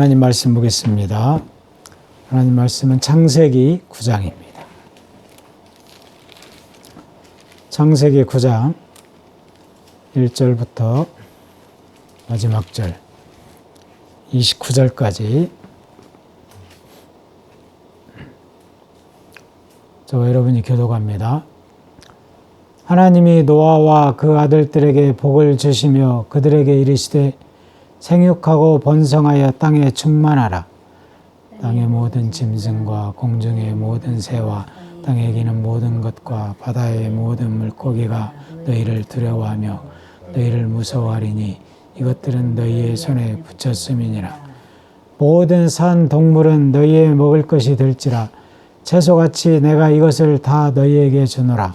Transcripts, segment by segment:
하나님 말씀 보겠습니다. 하나님 말씀은 창세기 9장입니다. 창세기 9장 1절부터 마지막 절 29절까지 저와 여러분이 교독합니다. 하나님이 노아와 그 아들들에게 복을 주시며 그들에게 이르시되 생육하고 번성하여 땅에 충만하라. 땅의 모든 짐승과 공중의 모든 새와 땅에 기는 모든 것과 바다의 모든 물고기가 너희를 두려워하며 너희를 무서워하리니 이것들은 너희의 손에 붙였음이니라. 모든 산 동물은 너희의 먹을 것이 될지라. 채소같이 내가 이것을 다 너희에게 주노라.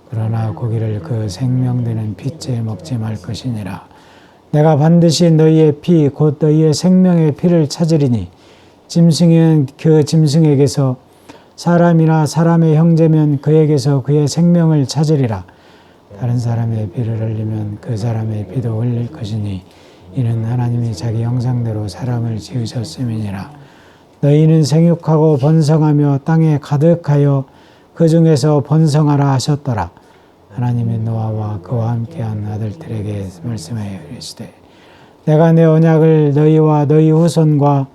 그러나 고기를 그 생명되는 피째 먹지 말 것이니라. 내가 반드시 너희의 피 곧 너희의 생명의 피를 찾으리니 짐승은 그 짐승에게서 사람이나 사람의 형제면 그에게서 그의 생명을 찾으리라. 다른 사람의 피를 흘리면 그 사람의 피도 흘릴 것이니 이는 하나님이 자기 형상대로 사람을 지으셨음이니라. 너희는 생육하고 번성하며 땅에 가득하여 그 중에서 번성하라 하셨더라. 하나님이 노아와 그와 함께한 아들들에게 말씀하여 이르시되 내가 내 언약을 너희와 너희 후손과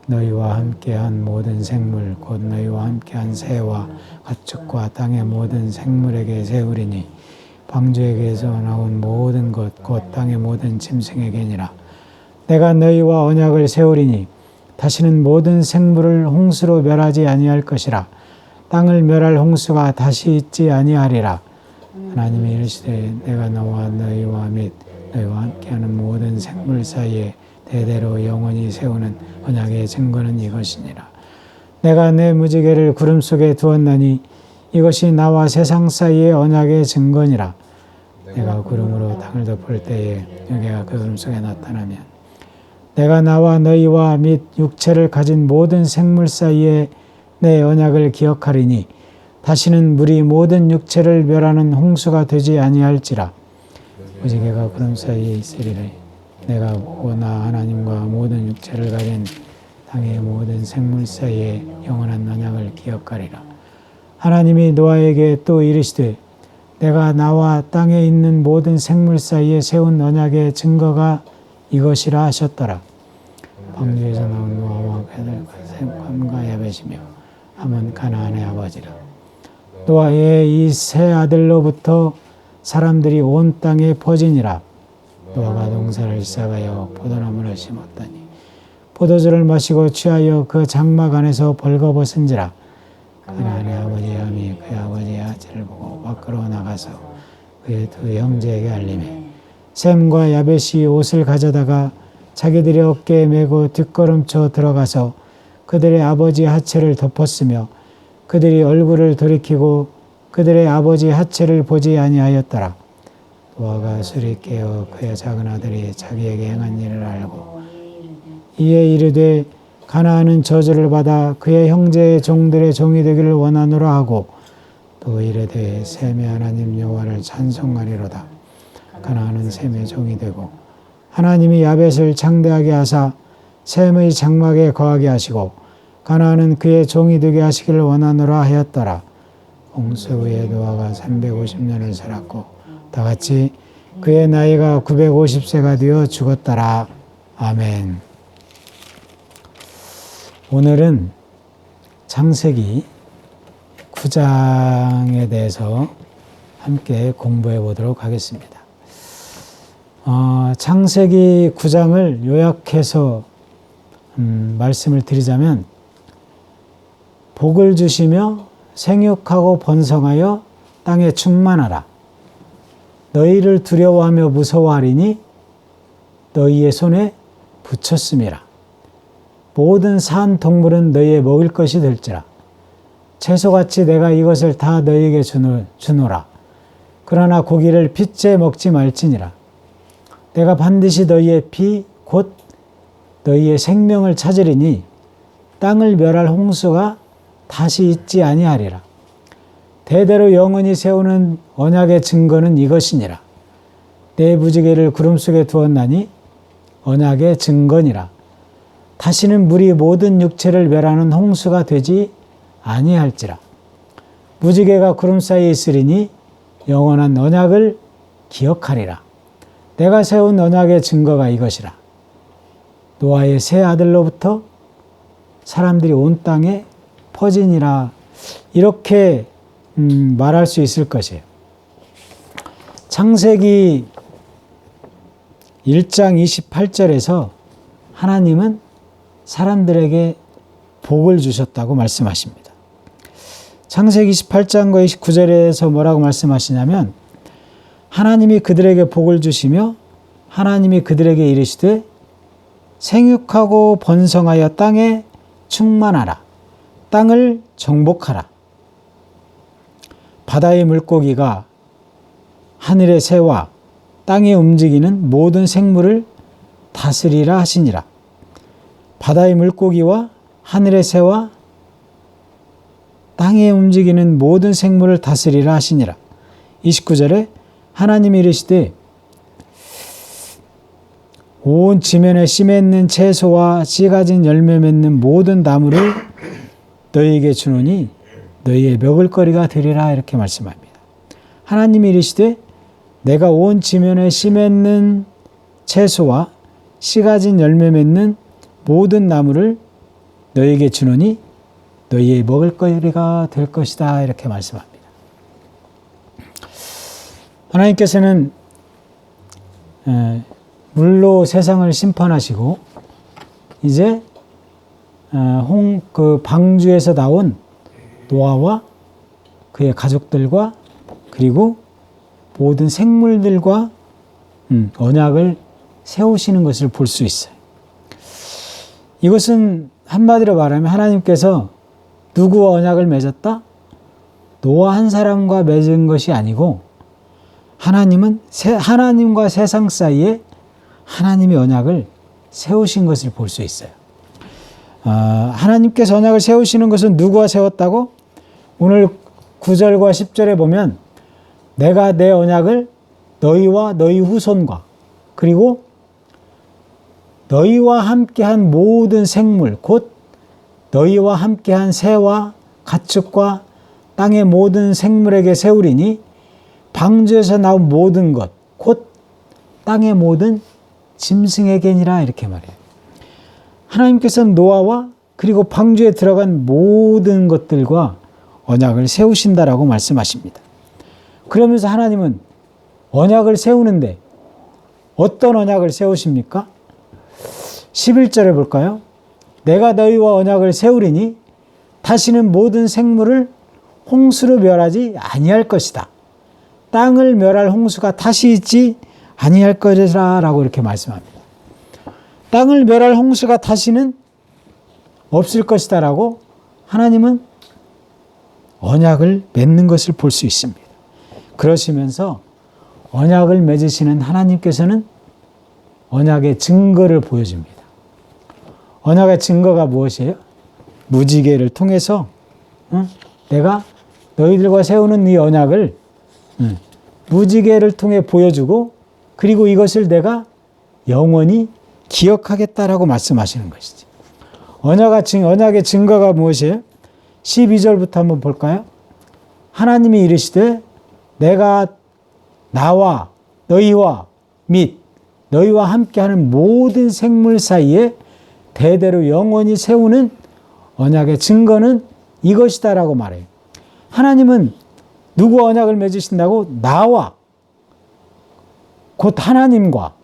너희와 함께한 모든 생물 곧 너희와 함께한 새와 가축과 땅의 모든 생물에게 세우리니 방주에게서 나온 모든 것 곧 땅의 모든 짐승에게니라. 내가 너희와 언약을 세우리니 다시는 모든 생물을 홍수로 멸하지 아니할 것이라. 땅을 멸할 홍수가 다시 있지 아니하리라. 하나님이 이르시되 내가 너와 너희와 및 너희와 함께하는 모든 생물 사이에 대대로 영원히 세우는 언약의 증거는 이것이니라. 내가 내 무지개를 구름 속에 두었나니 이것이 나와 세상 사이의 언약의 증거니라. 내가 구름으로 땅을 덮을 때에 무지개가 그 구름 속에 나타나면 내가 나와 너희와 및 육체를 가진 모든 생물 사이에 내 언약을 기억하리니 다시는 물이 모든 육체를 멸하는 홍수가 되지 아니할지라. 무지개가 구름 사이에 있으리니 내가 보고 나 하나님과 모든 육체를 가진 땅의 모든 생물 사이에 영원한 언약을 기억하리라. 하나님이 노아에게 또 이르시되 내가 나와 땅에 있는 모든 생물 사이에 세운 언약의 증거가 이것이라 하셨더라. 방주에서 나온 노아와 그들과 셈과 야벳이며 함은 가나안의 아버지라. 노아의 이 세 아들로부터 사람들이 온 땅에 퍼지니라. 노아가 농사를 시작하여 포도나무를 심었더니 포도주를 마시고 취하여 그 장막 안에서 벌거벗은지라. 가나안의 아버지 함이 그의 아버지의 아들을 보고 밖으로 나가서 그의 두 형제에게 알리매 셈과 야벳이 옷을 가져다가 자기들의 어깨에 메고 뒷걸음쳐 들어가서 그들의 아버지의 하체를 덮었으며 그들이 얼굴을 돌이키고 그들의 아버지 하체를 보지 아니하였더라. 노아가 술이 깨어 그의 작은 아들이 자기에게 행한 일을 알고 이에 이르되 가나안은 저주를 받아 그의 형제의 종들의 종이 되기를 원하노라 하고 또 이르되 셈의 하나님 여호와를 찬송하리로다. 가나안은 셈의 종이 되고 하나님이 야벳을 창대하게 하사 셈의 장막에 거하게 하시고 가나안은 그의 종이 되게 하시기를 원하노라 하였더라. 홍수 후에 노아가 350년을 살았고 다같이 그의 나이가 950세가 되어 죽었더라. 아멘. 오늘은 창세기 9장에 대해서 함께 공부해 보도록 하겠습니다. 창세기 9장을 요약해서 말씀을 드리자면 복을 주시며 생육하고 번성하여 땅에 충만하라. 너희를 두려워하며 무서워하리니 너희의 손에 붙였음이라. 모든 산 동물은 너희의 먹을 것이 될지라. 채소같이 내가 이것을 다 너희에게 주노라. 그러나 고기를 피째 먹지 말지니라. 내가 반드시 너희의 피 곧 너희의 생명을 찾으리니 땅을 멸할 홍수가 다시 있지 아니하리라. 대대로 영원히 세우는 언약의 증거는 이것이니라. 내 무지개를 구름 속에 두었나니 언약의 증거니라. 다시는 물이 모든 육체를 멸하는 홍수가 되지 아니할지라. 무지개가 구름 사이에 있으리니 영원한 언약을 기억하리라. 내가 세운 언약의 증거가 이것이라. 노아의 세 아들로부터 사람들이 온 땅에 퍼지니라. 이렇게 말할 수 있을 것이에요. 창세기 1장 28절에서 하나님은 사람들에게 복을 주셨다고 말씀하십니다. 창세기 28장과 29절에서 뭐라고 말씀하시냐면 하나님이 그들에게 복을 주시며 하나님이 그들에게 이르시되 생육하고 번성하여 땅에 충만하라. 땅을 정복하라. 바다의 물고기가 하늘의 새와 땅에 움직이는 모든 생물을 다스리라 하시니라. 바다의 물고기와 하늘의 새와 땅에 움직이는 모든 생물을 다스리라 하시니라. 29절에 하나님이 이르시되 온 지면에 씨 맺는 채소와 씨 가진 열매 맺는 모든 나무를 너희에게 주노니 너희의 먹을거리가 되리라. 이렇게 말씀합니다. 하나님이 이르시되 내가 온 지면에 씨 맺는 채소와 씨 가진 열매 맺는 모든 나무를 너희에게 주노니 너희의 먹을거리가 될 것이다. 이렇게 말씀합니다. 하나님께서는 물로 세상을 심판하시고 이제 방주에서 나온 노아와 그의 가족들과 그리고 모든 생물들과 언약을 세우시는 것을 볼 수 있어요. 이것은 한마디로 말하면 하나님께서 누구와 언약을 맺었다? 노아 한 사람과 맺은 것이 아니고 하나님과 세상 사이에 하나님의 언약을 세우신 것을 볼 수 있어요. 하나님께서 언약을 세우시는 것은 누구와 세웠다고? 오늘 9절과 10절에 보면 내가 내 언약을 너희와 너희 후손과 그리고 너희와 함께한 모든 생물 곧 너희와 함께한 새와 가축과 땅의 모든 생물에게 세우리니 방주에서 나온 모든 것 곧 땅의 모든 짐승에게니라. 이렇게 말해요. 하나님께서는 노아와 그리고 방주에 들어간 모든 것들과 언약을 세우신다라고 말씀하십니다. 그러면서 하나님은 언약을 세우는데 어떤 언약을 세우십니까? 11절에 볼까요? 내가 너희와 언약을 세우리니 다시는 모든 생물을 홍수로 멸하지 아니할 것이다. 땅을 멸할 홍수가 다시 있지 아니할 것이라 라고 이렇게 말씀합니다. 땅을 멸할 홍수가 다시는 없을 것이다 라고 하나님은 언약을 맺는 것을 볼 수 있습니다. 그러시면서 언약을 맺으시는 하나님께서는 언약의 증거를 보여줍니다. 언약의 증거가 무엇이에요? 무지개를 통해서 내가 너희들과 세우는 이 언약을 무지개를 통해 보여주고 그리고 이것을 내가 영원히 기억하겠다라고 말씀하시는 것이지. 언약의 증거가 무엇이에요? 12절부터 한번 볼까요? 하나님이 이르시되 내가 나와 너희와 및 너희와 함께하는 모든 생물 사이에 대대로 영원히 세우는 언약의 증거는 이것이다라고 말해요. 하나님은 누구와 언약을 맺으신다고? 나와 곧 하나님과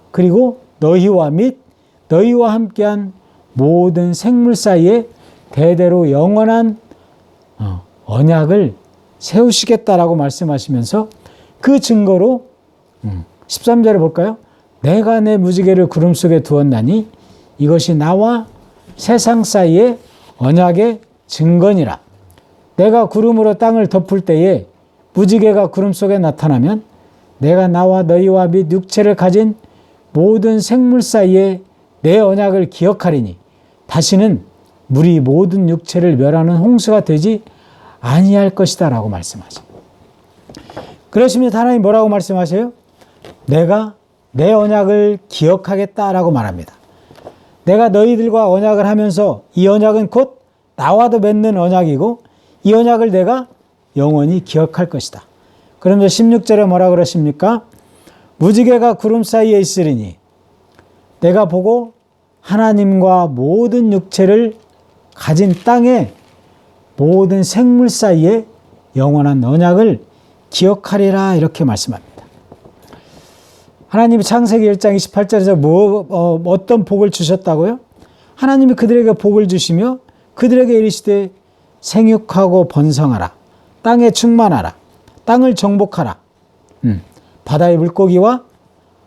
그리고 너희와 및 너희와 함께한 모든 생물 사이에 대대로 영원한 언약을 세우시겠다라고 말씀하시면서 그 증거로 13절에 볼까요? 내가 내 무지개를 구름 속에 두었나니 이것이 나와 세상 사이에 언약의 증거니라. 내가 구름으로 땅을 덮을 때에 무지개가 구름 속에 나타나면 내가 나와 너희와 및 육체를 가진 모든 생물 사이에 내 언약을 기억하리니 다시는 물이 모든 육체를 멸하는 홍수가 되지 아니할 것이다 라고 말씀하십니다. 그러시면 하나님 뭐라고 말씀하세요? 내가 내 언약을 기억하겠다라고 말합니다. 내가 너희들과 언약을 하면서 이 언약은 곧 나와도 맺는 언약이고 이 언약을 내가 영원히 기억할 것이다. 그러면서 16절에 뭐라 그러십니까? 무지개가 구름 사이에 있으리니 내가 보고 하나님과 모든 육체를 가진 땅의 모든 생물 사이에 영원한 언약을 기억하리라 이렇게 말씀합니다. 하나님이 창세기 1장 28절에서 어떤 복을 주셨다고요? 하나님이 그들에게 복을 주시며 그들에게 이르시되 생육하고 번성하라. 땅에 충만하라. 땅을 정복하라. 바다의 물고기와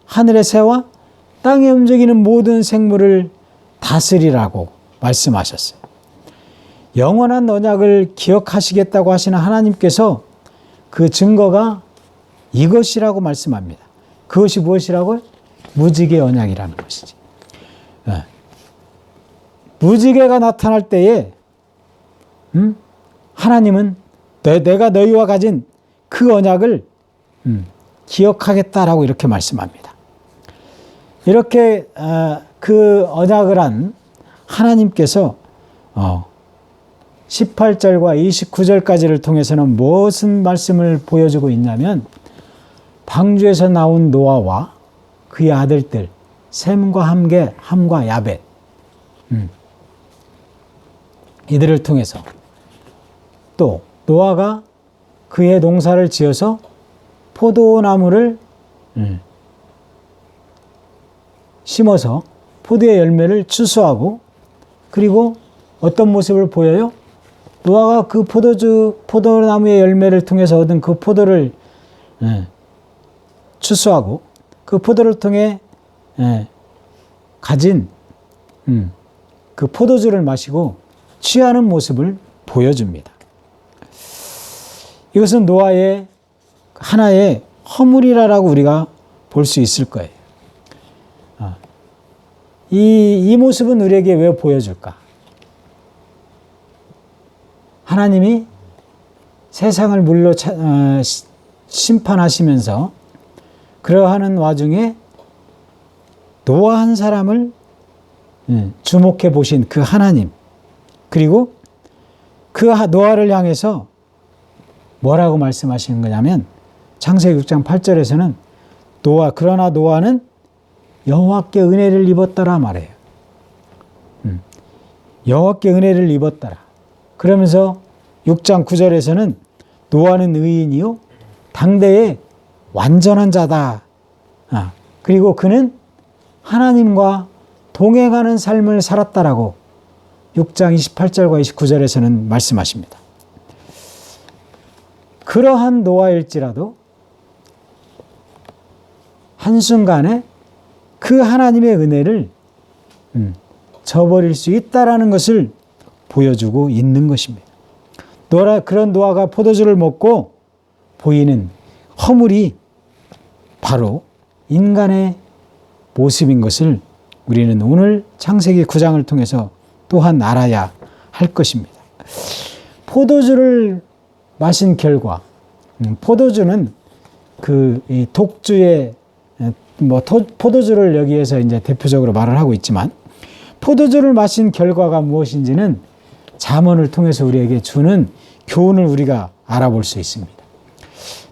하늘의 새와 땅에 움직이는 모든 생물을 다스리라고 말씀하셨어요. 영원한 언약을 기억하시겠다고 하시는 하나님께서 그 증거가 이것이라고 말씀합니다. 그것이 무엇이라고요? 무지개 언약이라는 것이지. 무지개가 나타날 때에 하나님은 내가 너희와 가진 그 언약을 기억하겠다라고 이렇게 말씀합니다. 이렇게 그 언약을 한 하나님께서 18절과 29절까지를 통해서는 무슨 말씀을 보여주고 있냐면 방주에서 나온 노아와 그의 아들들 셈과 함과 야벳 이들을 통해서 또 노아가 그의 농사를 지어서 포도나무를 심어서 포도의 열매를 추수하고 그리고 어떤 모습을 보여요? 노아가 그 포도나무의 열매를 통해서 얻은 그 포도를 추수하고 그 포도를 통해 가진 그 포도주를 마시고 취하는 모습을 보여줍니다. 이것은 노아의 하나의 허물이라고 우리가 볼 수 있을 거예요. 이 모습은 우리에게 왜 보여줄까? 하나님이 세상을 물로 심판하시면서 그러하는 와중에 노아 한 사람을 주목해 보신 그 하나님, 그리고 그 노아를 향해서 뭐라고 말씀하시는 거냐면 창세기 6장 8절에서는 그러나 노아는 여호와께 은혜를 입었더라 말해요. 여호와께 은혜를 입었더라. 그러면서 6장 9절에서는 노아는 의인이요 당대의 완전한 자다. 그리고 그는 하나님과 동행하는 삶을 살았다라고 6장 28절과 29절에서는 말씀하십니다. 그러한 노아일지라도 한순간에 그 하나님의 은혜를 저버릴 수 있다라는 것을 보여주고 있는 것입니다. 그런 노아가 포도주를 먹고 보이는 허물이 바로 인간의 모습인 것을 우리는 오늘 창세기 9장을 통해서 또한 알아야 할 것입니다. 포도주를 마신 결과, 포도주는 이 독주의 포도주를 여기에서 이제 대표적으로 말을 하고 있지만 포도주를 마신 결과가 무엇인지는 잠언을 통해서 우리에게 주는 교훈을 우리가 알아볼 수 있습니다.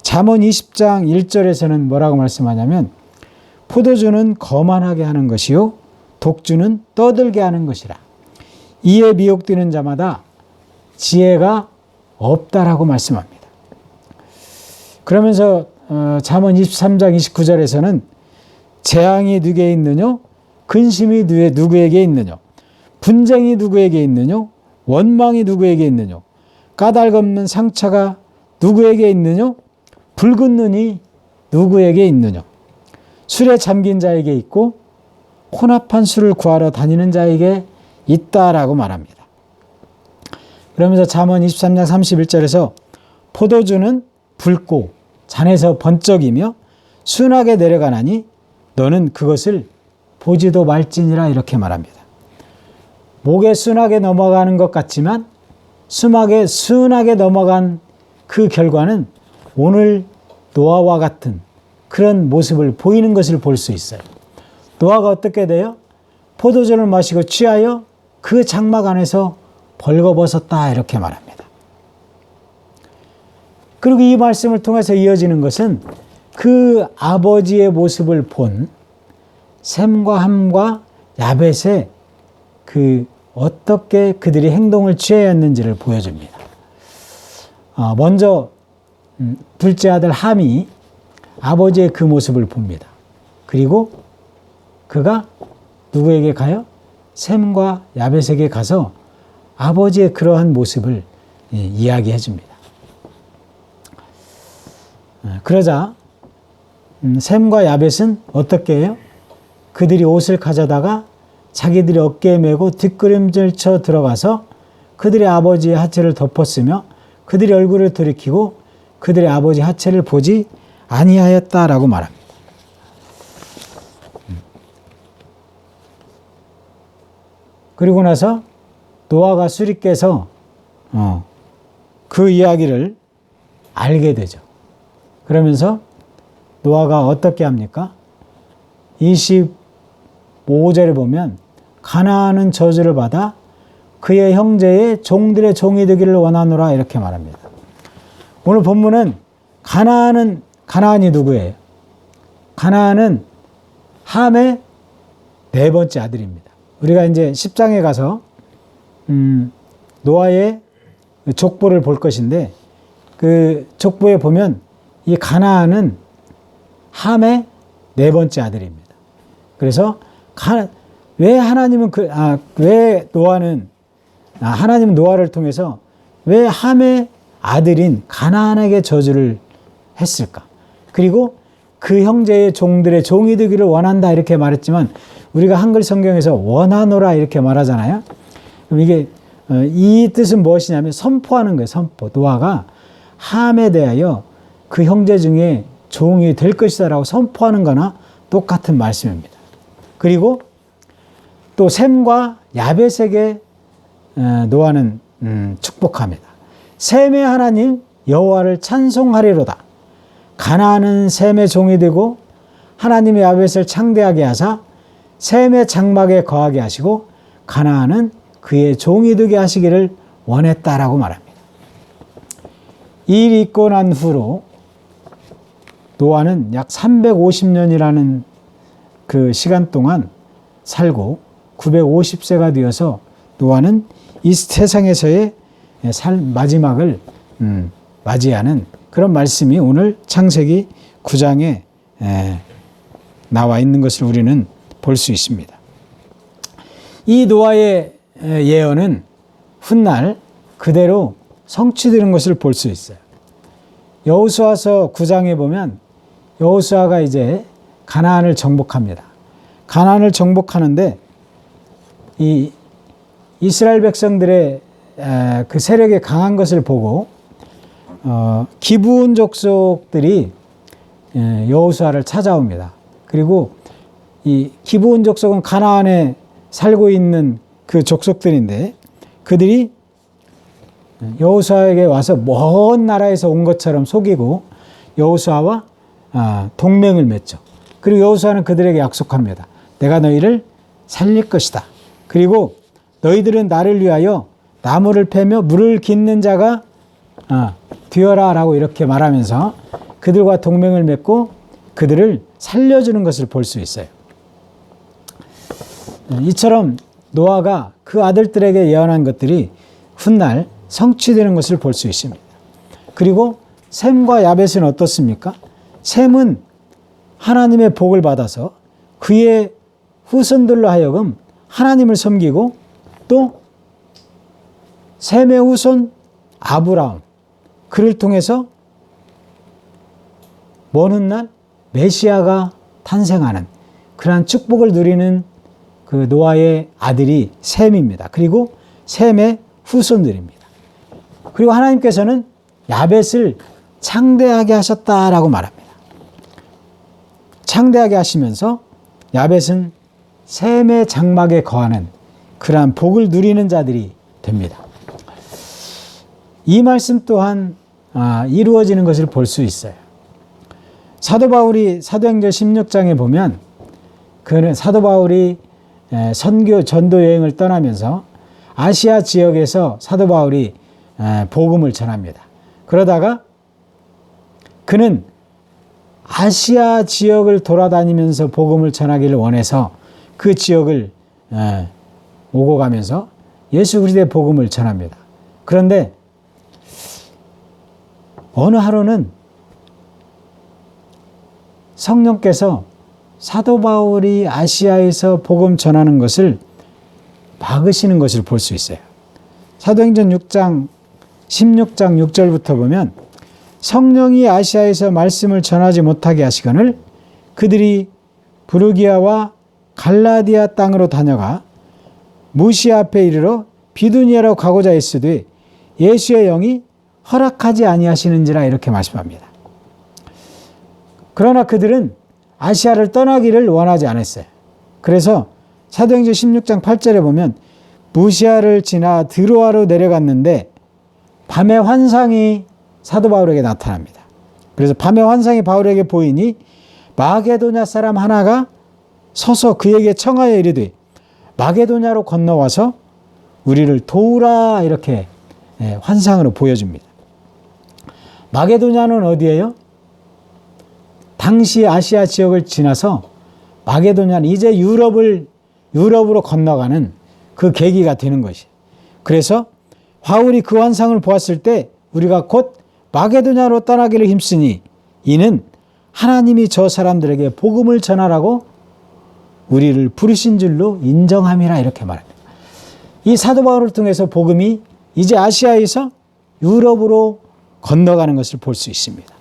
잠언 20장 1절에서는 뭐라고 말씀하냐면 포도주는 거만하게 하는 것이요 독주는 떠들게 하는 것이라. 이에 미혹되는 자마다 지혜가 없다라고 말씀합니다. 그러면서 잠언 23장 29절에서는 재앙이 누구에게 있느뇨? 근심이 누구에게 있느뇨? 분쟁이 누구에게 있느뇨? 원망이 누구에게 있느뇨? 까닭없는 상처가 누구에게 있느뇨? 붉은 눈이 누구에게 있느뇨? 술에 잠긴 자에게 있고 혼합한 술을 구하러 다니는 자에게 있다라고 말합니다. 그러면서 잠언 23장 31절에서 포도주는 붉고 잔에서 번쩍이며 순하게 내려가나니 너는 그것을 보지도 말지니라 이렇게 말합니다. 목에 순하게 넘어가는 것 같지만 순하게 넘어간 그 결과는 오늘 노아와 같은 그런 모습을 보이는 것을 볼 수 있어요. 노아가 어떻게 돼요? 포도주를 마시고 취하여 그 장막 안에서 벌거벗었다 이렇게 말합니다. 그리고 이 말씀을 통해서 이어지는 것은 그 아버지의 모습을 본 셈과 함과 야벳의 어떻게 그들이 행동을 취해야 했는지를 보여줍니다. 먼저 둘째 아들 함이 아버지의 그 모습을 봅니다. 그리고 그가 누구에게 가요? 셈과 야벳에게 가서 아버지의 그러한 모습을 이야기해 줍니다. 그러자 셈과 야벳은 어떻게 해요? 그들이 옷을 가져다가 자기들이 어깨에 메고 뒷걸음질 쳐 들어가서 그들의 아버지의 하체를 덮었으며 그들의 얼굴을 돌이키고 그들의 아버지 하체를 보지 아니하였다라고 말합니다. 그리고 나서 노아가 술이 깨서 그 이야기를 알게 되죠. 그러면서 노아가 어떻게 합니까? 25절에 보면 가나안은 저주를 받아 그의 형제의 종들의 종이 되기를 원하노라 이렇게 말합니다. 오늘 본문은 가나안이 누구예요? 가나안은 함의 네 번째 아들입니다. 우리가 이제 10장에 가서 노아의 족보를 볼 것인데 그 족보에 보면 이 가나안은 함의 네 번째 아들입니다. 그래서 왜 하나님은 하나님은 노아를 통해서 왜 함의 아들인 가나안에게 저주를 했을까? 그리고 그 형제의 종들의 종이 되기를 원한다 이렇게 말했지만 우리가 한글 성경에서 원하노라 이렇게 말하잖아요. 그럼 이게 이 뜻은 무엇이냐면 선포하는 거예요. 선포. 노아가 함에 대하여 그 형제 중에 종이 될 것이다 라고 선포하는 거나 똑같은 말씀입니다. 그리고 또 셈과 야벳에게 노아는 축복합니다. 셈의 하나님 여호와를 찬송하리로다. 가나안은 셈의 종이 되고 하나님의 야벳을 창대하게 하사 셈의 장막에 거하게 하시고 가나안은 그의 종이 되게 하시기를 원했다라고 말합니다. 이 일이 있고 난 후로 노아는 약 350년이라는 그 시간 동안 살고 950세가 되어서 노아는 이 세상에서의 마지막을 맞이하는 그런 말씀이 오늘 창세기 9장에 나와 있는 것을 우리는 볼 수 있습니다. 이 노아의 예언은 훗날 그대로 성취되는 것을 볼 수 있어요. 여호수아서 9장에 보면 여호수아가 이제 가나안을 정복합니다. 가나안을 정복하는데 이 이스라엘 백성들의 그 세력이 강한 것을 보고 기브온 족속들이 여호수아를 찾아옵니다. 그리고 이 기브온 족속은 가나안에 살고 있는 그 족속들인데 그들이 여호수아에게 와서 먼 나라에서 온 것처럼 속이고 여호수아와 동맹을 맺죠. 그리고 여호수아는 그들에게 약속합니다. 내가 너희를 살릴 것이다. 그리고 너희들은 나를 위하여 나무를 패며 물을 깃는 자가 되어라 라고 이렇게 말하면서 그들과 동맹을 맺고 그들을 살려주는 것을 볼 수 있어요. 이처럼 노아가 그 아들들에게 예언한 것들이 훗날 성취되는 것을 볼 수 있습니다. 그리고 셈과 야벳은 어떻습니까? 셈은 하나님의 복을 받아서 그의 후손들로 하여금 하나님을 섬기고 또 셈의 후손 아브라함 그를 통해서 먼 훗날 메시아가 탄생하는 그러한 축복을 누리는 그 노아의 아들이 셈입니다. 그리고 셈의 후손들입니다. 그리고 하나님께서는 야벳을 창대하게 하셨다라고 말합니다. 창대하게 하시면서 야벳은 셈의 장막에 거하는 그러한 복을 누리는 자들이 됩니다. 이 말씀 또한 이루어지는 것을 볼 수 있어요. 사도 바울이 사도행전 16장에 보면 그는 사도 바울이 선교 전도 여행을 떠나면서 아시아 지역에서 사도 바울이 복음을 전합니다. 그러다가 그는 아시아 지역을 돌아다니면서 복음을 전하기를 원해서 그 지역을 오고 가면서 예수 그리스도의 복음을 전합니다. 그런데 어느 하루는 성령께서 사도 바울이 아시아에서 복음 전하는 것을 막으시는 것을 볼 수 있어요. 사도행전 16장 6절부터 보면 성령이 아시아에서 말씀을 전하지 못하게 하시거늘 그들이 부르기아와 갈라디아 땅으로 다녀가 무시아 앞에 이르러 비두니아로 가고자 했으되 예수의 영이 허락하지 아니하시는지라 이렇게 말씀합니다. 그러나 그들은 아시아를 떠나기를 원하지 않았어요. 그래서 사도행전 16장 8절에 보면 무시아를 지나 드로아로 내려갔는데 밤의 환상이 사도 바울에게 나타납니다. 그래서 밤의 환상이 바울에게 보이니 마게도냐 사람 하나가 서서 그에게 청하여 이르되 마게도냐로 건너와서 우리를 도우라 이렇게 환상으로 보여줍니다. 마게도냐는 어디예요? 당시 아시아 지역을 지나서 마게도냐는 이제 유럽으로 건너가는 그 계기가 되는 것이에요. 그래서 바울이 그 환상을 보았을 때 우리가 곧 마게도냐로 떠나기를 힘쓰니 이는 하나님이 저 사람들에게 복음을 전하라고 우리를 부르신 줄로 인정함이라 이렇게 말합니다. 이 사도 바울을 통해서 복음이 이제 아시아에서 유럽으로 건너가는 것을 볼 수 있습니다.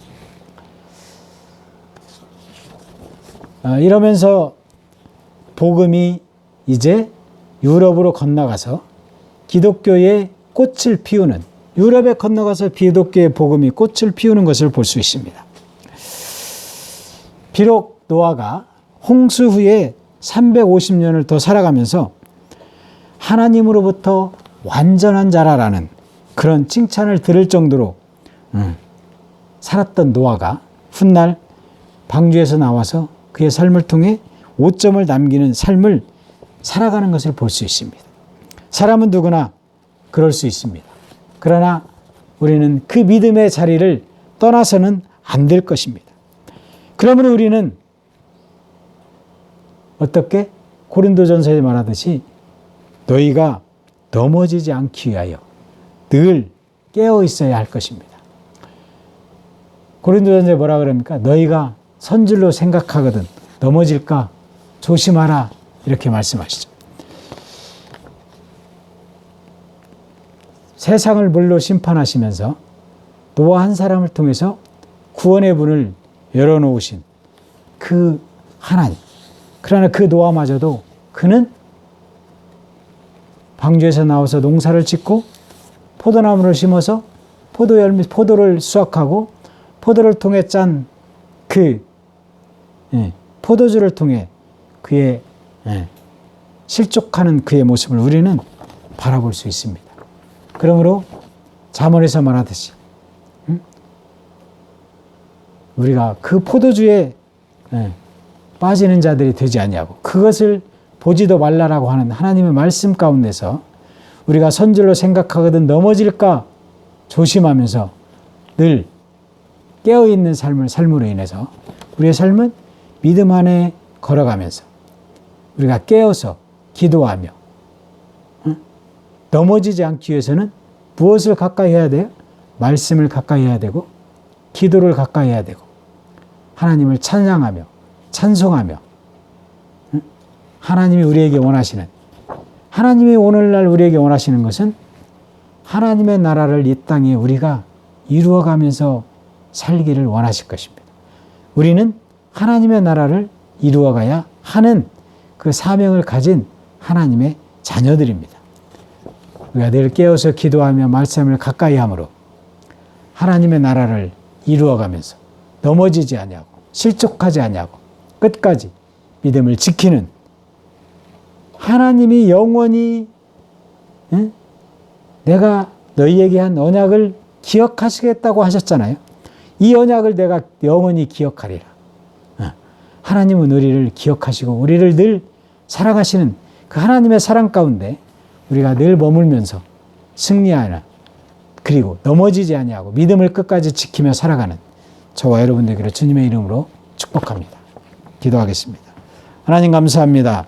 이러면서 복음이 이제 유럽으로 건너가서 기독교의 꽃을 피우는, 유럽에 건너가서 기독교의 복음이 꽃을 피우는 것을 볼 수 있습니다. 비록 노아가 홍수 후에 350년을 더 살아가면서 하나님으로부터 완전한 자라라는 그런 칭찬을 들을 정도로 살았던 노아가 훗날 방주에서 나와서 그의 삶을 통해 오점을 남기는 삶을 살아가는 것을 볼 수 있습니다. 사람은 누구나 그럴 수 있습니다. 그러나 우리는 그 믿음의 자리를 떠나서는 안 될 것입니다. 그러므로 우리는 어떻게 고린도전서에 말하듯이 너희가 넘어지지 않기 위하여 늘 깨어 있어야 할 것입니다. 고린도전서에 뭐라 그럽니까? 너희가 선줄로 생각하거든 넘어질까 조심하라 이렇게 말씀하시죠. 세상을 물로 심판하시면서 노아 한 사람을 통해서 구원의 문을 열어놓으신 그 하나님. 그러나 그 노아마저도 그는 방주에서 나와서 농사를 짓고 포도나무를 심어서 포도를 수확하고 포도를 통해 짠 그 포도주를 통해 그의 실족하는 그의 모습을 우리는 바라볼 수 있습니다. 그러므로 잠언에서 말하듯이 우리가 그 포도주에 빠지는 자들이 되지 아니하고 그것을 보지도 말라라고 하는 하나님의 말씀 가운데서 우리가 선줄로 생각하거든 넘어질까 조심하면서 늘 깨어있는 삶으로 인해서 우리의 삶은 믿음 안에 걸어가면서 우리가 깨어서 기도하며 넘어지지 않기 위해서는 무엇을 가까이 해야 돼요? 말씀을 가까이 해야 되고 기도를 가까이 해야 되고 하나님을 찬양하며 찬송하며 하나님이 우리에게 원하시는 하나님이 오늘날 우리에게 원하시는 것은 하나님의 나라를 이 땅에 우리가 이루어가면서 살기를 원하실 것입니다. 우리는 하나님의 나라를 이루어가야 하는 그 사명을 가진 하나님의 자녀들입니다. 우리가 늘 깨어서 기도하며 말씀을 가까이 함으로 하나님의 나라를 이루어가면서 넘어지지 아니하고 실족하지 아니하고 끝까지 믿음을 지키는 하나님이 영원히 내가 너희에게 한 언약을 기억하시겠다고 하셨잖아요. 이 언약을 내가 영원히 기억하리라. 하나님은 우리를 기억하시고 우리를 늘 사랑하시는 그 하나님의 사랑 가운데 우리가 늘 머물면서 승리하는, 그리고 넘어지지 아니하고 믿음을 끝까지 지키며 살아가는 저와 여러분 되기를 주님의 이름으로 축복합니다. 기도하겠습니다. 하나님 감사합니다.